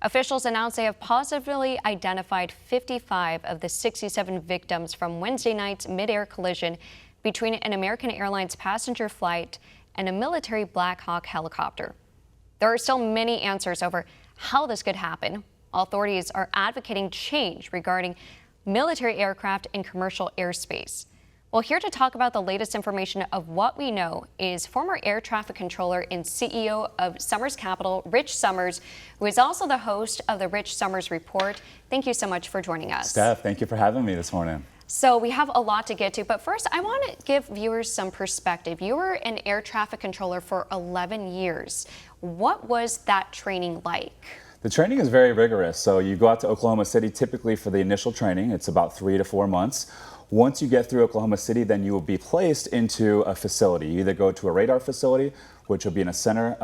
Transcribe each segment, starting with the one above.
Officials announced they have positively identified 55 of the 67 victims from Wednesday night's mid-air collision between an American Airlines passenger flight and a military Black Hawk helicopter. There are still many answers over how this could happen. Authorities are advocating change regarding military aircraft and commercial airspace. Well, here to talk about the latest information of what we know is former air traffic controller and CEO of Summers Capital, Rich Summers, who is also the host of the Rich Summers Report. Thank you so much for joining us. Steph, thank you for having me this morning. So we have a lot to get to, but first I want to give viewers some perspective. You were an air traffic controller for 11 years. What was that training like? The training is very rigorous. So you go out to Oklahoma City typically for the initial training. It's about 3 to 4 months. Once you get through Oklahoma City, then you will be placed into a facility. You either go to a radar facility, which will be in a center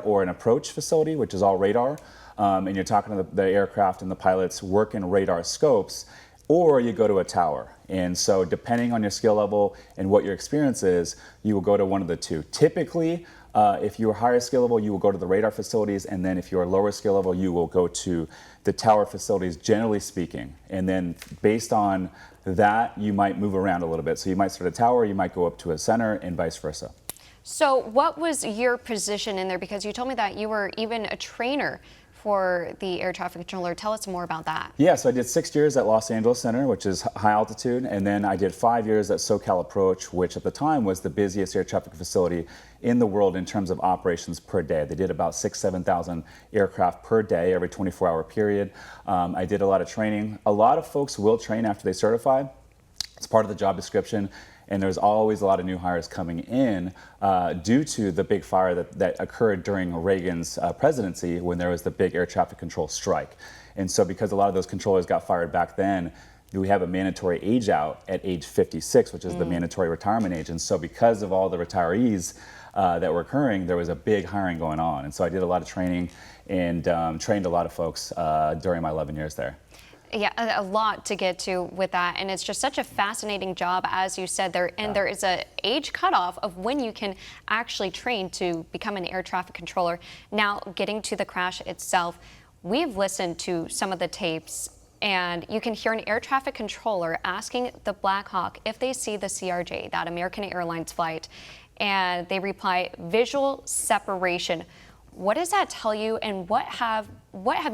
or an approach facility, which is all radar. And you're talking to the aircraft and the pilots work in radar scopes, or you go to a tower. And so depending on your skill level and what your experience is, you will go to one of the two. Typically, if you are higher skill level, you will go to the radar facilities, and then if you are lower skill level, you will go to the tower facilities, generally speaking. And then based on that, you might move around a little bit. So you might start a tower, you might go up to a center, and vice versa. So what was your position in there? Because you told me that you were even a trainer for the air traffic controller. Tell us more about that. Yeah, so I did 6 years at Los Angeles Center, which is high altitude, and then I did 5 years at SoCal Approach, which at the time was the busiest air traffic facility in the world in terms of operations per day. They did about 7,000 aircraft per day, every 24-hour period. I did a lot of training. A lot of folks will train after they certify. It's part of the job description. And there's always a lot of new hires coming in due to the big fire that occurred during Reagan's presidency when there was the big air traffic control strike. And so because a lot of those controllers got fired back then, we have a mandatory age out at age 56, which is the mandatory retirement age. And so because of all the retirees that were occurring, there was a big hiring going on. And so I did a lot of training and trained a lot of folks during my 11 years there. Yeah, a lot to get to with that, and it's just such a fascinating job, as you said there. And there is a age cutoff of when you can actually train to become an air traffic controller. Now, getting to the crash itself, we've listened to some of the tapes, and you can hear an air traffic controller asking the Black Hawk if they see the CRJ, that American Airlines flight, and they reply, "Visual separation." What does that tell you, and what have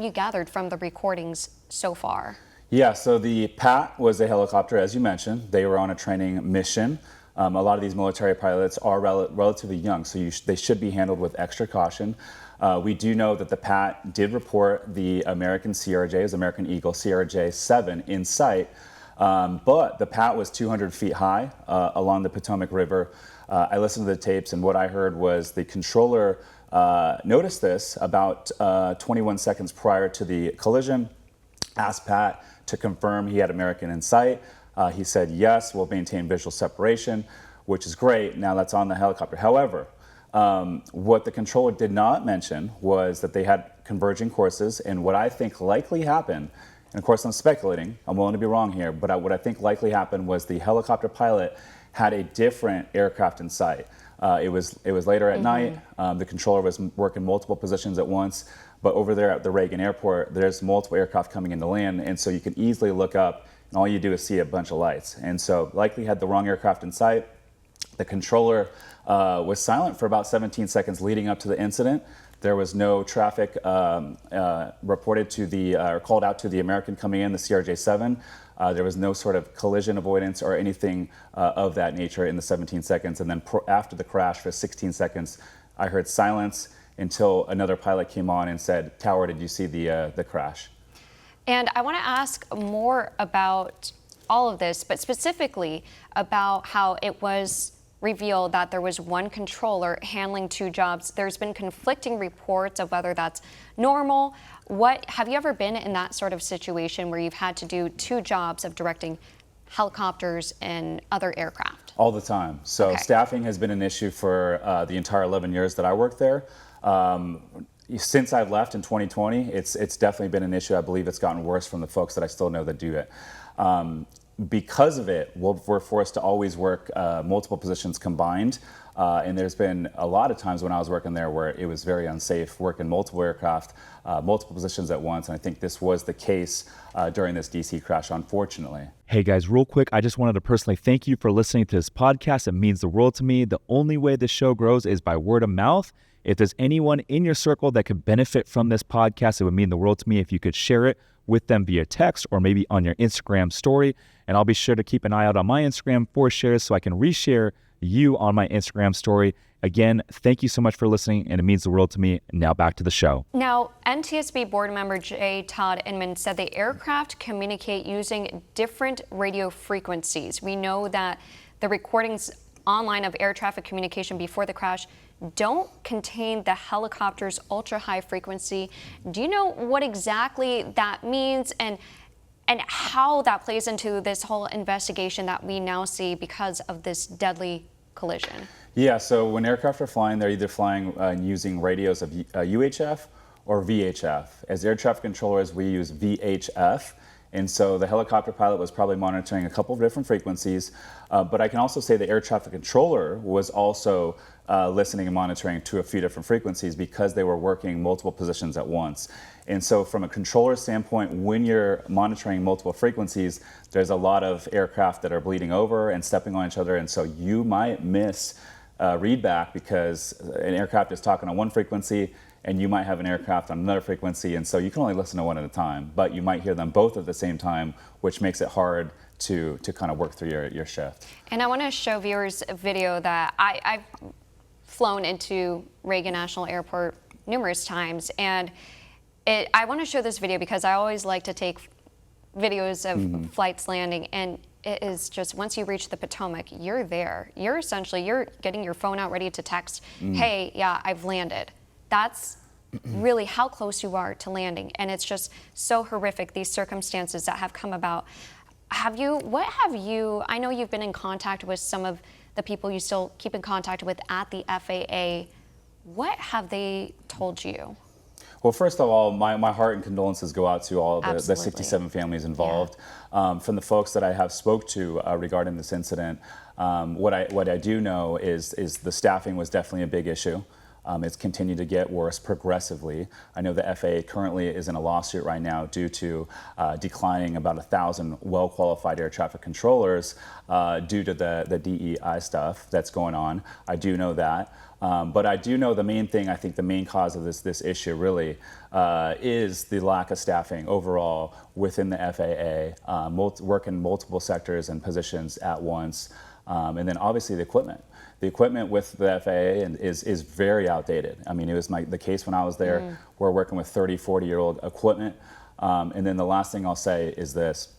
you gathered from the recordings so far? Yeah, so the PAT was a helicopter, as you mentioned. They were on a training mission. A lot of these military pilots are relatively young, so they should be handled with extra caution. We do know that the PAT did report the American CRJs, American Eagle CRJ-7 in sight, but the PAT was 200 feet high along the Potomac River. I listened to the tapes, and what I heard was the controller noticed this about 21 seconds prior to the collision, asked Pat to confirm he had American in sight. He said, yes, we'll maintain visual separation, which is great. Now that's on the helicopter. However, what the controller did not mention was that they had converging courses, and what I think likely happened, and of course I'm speculating, I'm willing to be wrong here, but what I think likely happened was the helicopter pilot had a different aircraft in sight. It was later at night. The controller was working multiple positions at once, but over there at the Reagan Airport, there's multiple aircraft coming into land, and so you can easily look up, and all you do is see a bunch of lights. And so likely had the wrong aircraft in sight. The controller was silent for about 17 seconds leading up to the incident. There was no traffic reported to or called out to the American coming in, the CRJ-7. There was no sort of collision avoidance or anything of that nature in the 17 seconds. And then after the crash for 16 seconds, I heard silence until another pilot came on and said, "Tower, did you see the crash?" And I want to ask more about all of this, but specifically about how it was revealed that there was one controller handling two jobs. There's been conflicting reports of whether that's normal. Have you ever been in that sort of situation where you've had to do two jobs of directing helicopters and other aircraft? All the time. So staffing has been an issue for the entire 11 years that I worked there. Since I've left in 2020, it's definitely been an issue. I believe it's gotten worse from the folks that I still know that do it. because of it, we're forced to always work multiple positions combined. And there's been a lot of times when I was working there where it was very unsafe working multiple aircraft, multiple positions at once. And I think this was the case during this DC crash, unfortunately. Hey guys, real quick, I just wanted to personally thank you for listening to this podcast. It means the world to me. The only way this show grows is by word of mouth. If there's anyone in your circle that could benefit from this podcast, it would mean the world to me if you could share it with them via text or maybe on your Instagram story. And I'll be sure to keep an eye out on my Instagram for shares so I can reshare you on my Instagram story. Again, thank you so much for listening, and it means the world to me. Now back to the show. Now, NTSB board member J. Todd Inman said the aircraft communicate using different radio frequencies. We know that the recordings online of air traffic communication before the crash don't contain the helicopter's ultra-high frequency. Do you know what exactly that means and how that plays into this whole investigation that we now see because of this deadly collision? Yeah, so when aircraft are flying, they're either flying using radios of UHF or VHF. As air traffic controllers, we use VHF. And so the helicopter pilot was probably monitoring a couple of different frequencies, but I can also say the air traffic controller was also listening and monitoring to a few different frequencies because they were working multiple positions at once. And so from a controller standpoint, when you're monitoring multiple frequencies, there's a lot of aircraft that are bleeding over and stepping on each other, and so you might miss readback because an aircraft is talking on one frequency and you might have an aircraft on another frequency, and so you can only listen to one at a time, but you might hear them both at the same time, which makes it hard to kind of work through your shift. And I want to show viewers a video that I've flown into Reagan National Airport numerous times, and I want to show this video because I always like to take videos of flights landing, and it is just, once you reach the Potomac, you're there. You're getting your phone out ready to text, hey, yeah, I've landed. That's really how close you are to landing. And it's just so horrific, these circumstances that have come about. I know you've been in contact with some of the people you still keep in contact with at the FAA. What have they told you? Well, first of all, my heart and condolences go out to all the 67 families involved. Yeah. From the folks that I have spoke to regarding this incident, what I do know is the staffing was definitely a big issue. It's continued to get worse progressively. I know the FAA currently is in a lawsuit right now due to declining about 1,000 well-qualified air traffic controllers due to the DEI stuff that's going on. I do know that. But I do know the main thing, I think the main cause of this issue really is the lack of staffing overall within the FAA, working multiple sectors and positions at once. And then obviously the equipment. The equipment with the FAA is very outdated. I mean, it was the case when I was there. We're working with 30, 40-year-old equipment. And then the last thing I'll say is this.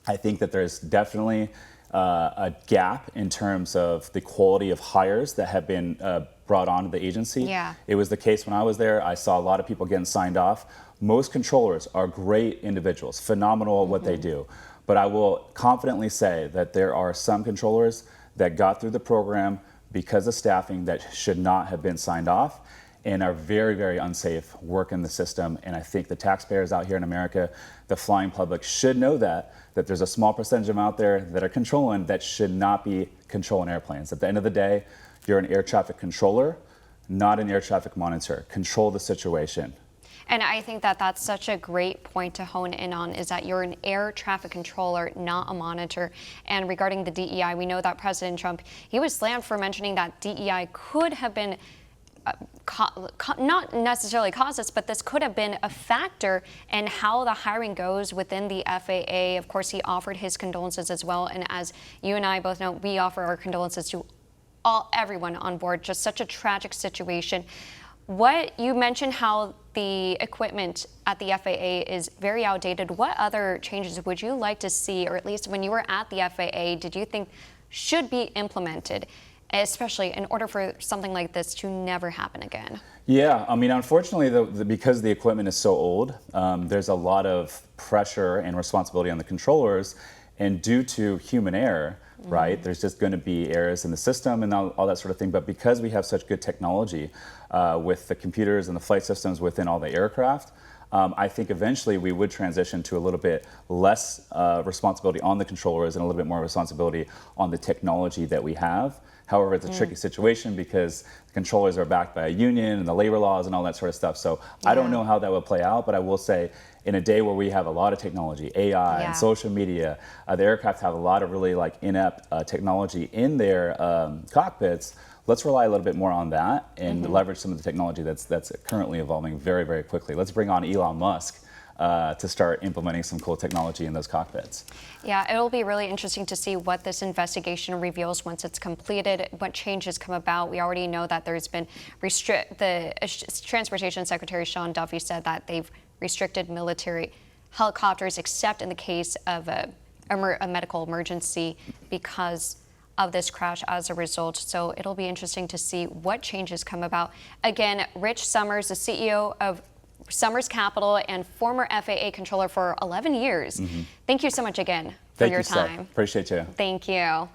I think that there's definitely a gap in terms of the quality of hires that have been brought onto the agency. Yeah. It was the case when I was there. I saw a lot of people getting signed off. Most controllers are great individuals, phenomenal at what they do. But I will confidently say that there are some controllers that got through the program because of staffing that should not have been signed off and are very, very unsafe working the system. And I think the taxpayers out here in America, the flying public should know that there's a small percentage of them out there that are controlling that should not be controlling airplanes. At the end of the day, you're an air traffic controller, not an air traffic monitor. Control the situation. And I think that that's such a great point to hone in on, is that you're an air traffic controller, not a monitor. And regarding the DEI, we know that President Trump, he was slammed for mentioning that DEI could have been not necessarily caused this, but this could have been a factor in how the hiring goes within the FAA. Of course, he offered his condolences as well. And as you and I both know, we offer our condolences to everyone on board. Just such a tragic situation. What you mentioned how the equipment at the FAA is very outdated. What other changes would you like to see, or at least when you were at the FAA, did you think should be implemented, especially in order for something like this to never happen again? Yeah, I mean, unfortunately, because the equipment is so old, there's a lot of pressure and responsibility on the controllers, and due to human error, right, there's just going to be errors in the system and all that sort of thing. But because we have such good technology with the computers and the flight systems within all the aircraft, I think eventually we would transition to a little bit less responsibility on the controllers and a little bit more responsibility on the technology that we have. However, it's a tricky situation because the controllers are backed by a union and the labor laws and all that sort of stuff. So I don't know how that will play out, but I will say in a day where we have a lot of technology, AI and social media, the aircraft have a lot of really like inept technology in their cockpits. Let's rely a little bit more on that and leverage some of the technology that's currently evolving very, very quickly. Let's bring on Elon Musk to start implementing some cool technology in those cockpits. Yeah, it'll be really interesting to see what this investigation reveals once it's completed, what changes come about. We already know that there's been the Transportation Secretary Sean Duffy said that they've restricted military helicopters except in the case of a medical emergency because of this crash as a result. So it'll be interesting to see what changes come about. Again, Rich Summers, the CEO of Summers Capital and former FAA controller for 11 years. Thank you so much again for your time. Appreciate you. Thank you.